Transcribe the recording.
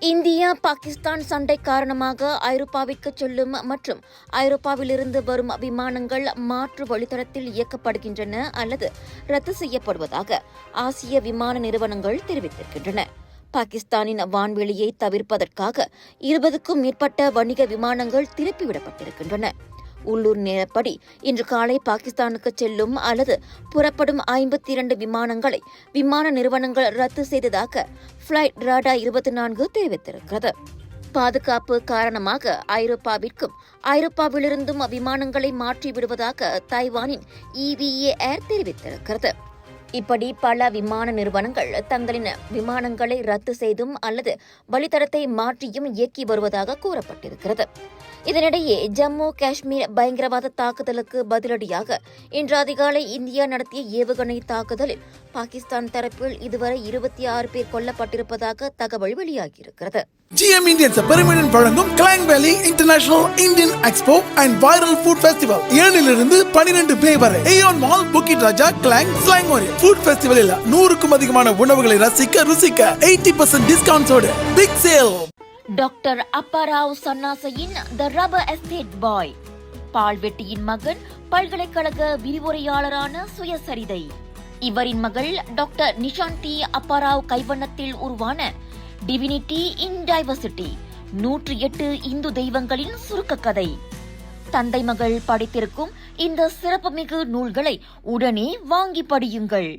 India Pakistan சண்டை காரணமாக ஐரோப்பாவிற்கு செல்லும் மற்றும் ஐரோப்பாவிலிருந்து வரும் விமானங்கள் மாற்று வழித்தடத்தில் இயக்கப்படுகின்றன அல்லது ரத்து செய்யப்படுவதாக ஆசிய விமான நிறுவனங்கள் தெரிவித்திருக்கின்றன. பாகிஸ்தானின் வான்வெளியை தவிர்ப்பதற்காக 20க்கும் மேற்பட்ட வணிக விமானங்கள் திருப்பிவிடப்பட்டிருக்கின்றன. உள்ளூர் நேரப்படி இன்று காலை பாகிஸ்தானுக்கு செல்லும் அல்லது புறப்படும் 52 விமானங்களை விமான நிறுவனங்கள் ரத்து செய்ததாக பிளைட் ராடா 24 தெரிவித்திருக்கிறது. பாதுகாப்பு காரணமாக ஐரோப்பாவிற்கும் ஐரோப்பாவிலிருந்தும் விமானங்களை மாற்றிவிடுவதாக தைவானின் EVA ஏர் தெரிவித்திருக்கிறது. இப்படி பல விமான நிறுவனங்கள் தங்களின் விமானங்களை ரத்து செய்தும் அல்லது வழித்தடத்தை மாற்றியும் இயக்கி வருவதாக கூறப்பட்டிருக்கிறது. இதனிடையே ஜம்மு காஷ்மீர் பயங்கரவாத தாக்குதலுக்கு பதிலடியாக இன்று அதிகாலை இந்தியா நடத்திய ஏவுகணை தாக்குதலில் பாகிஸ்தான் தரப்பில் இதுவரை 26 பேர் கொல்லப்பட்டிருப்பதாக தகவல் வெளியாகியிருக்கிறது. GM Indians பெருமையுடன் வழங்கும் கிளாங் வேலி international Indian expo and viral food festival 7 12 மே வரை ஏயோன் மால் புக்கிட் ராஜா கிளாங் ஸ்லாங் ஓரியன் ஃபுட் ஃபெஸ்டிவலில் 100க்கும் அதிகமான உணவுகளை ருசிக்க 80% டிஸ்கவுண்ட்ஸோடு பிக் சேல். டாக்டர் அப்பாராவ் சன்னாசையின் த ரப்பர் எஸ்டேட் பாய், பால்வெட்டியின் மகன், பல்கலைக்கழக விரிவுரையாளரான சுயசரிதை. இவரின் மகள் டாக்டர் நிஷாந்தி அப்பாராவ் கைவண்ணத்தில் உருவான டிவினிட்டி இன் டைவர்சிட்டி 108 இந்து தெய்வங்களின் சுருக்க கதை. தந்தை மகள் படித்திருக்கும் இந்த சிறப்புமிகு நூல்களை உடனே வாங்கி படியுங்கள்.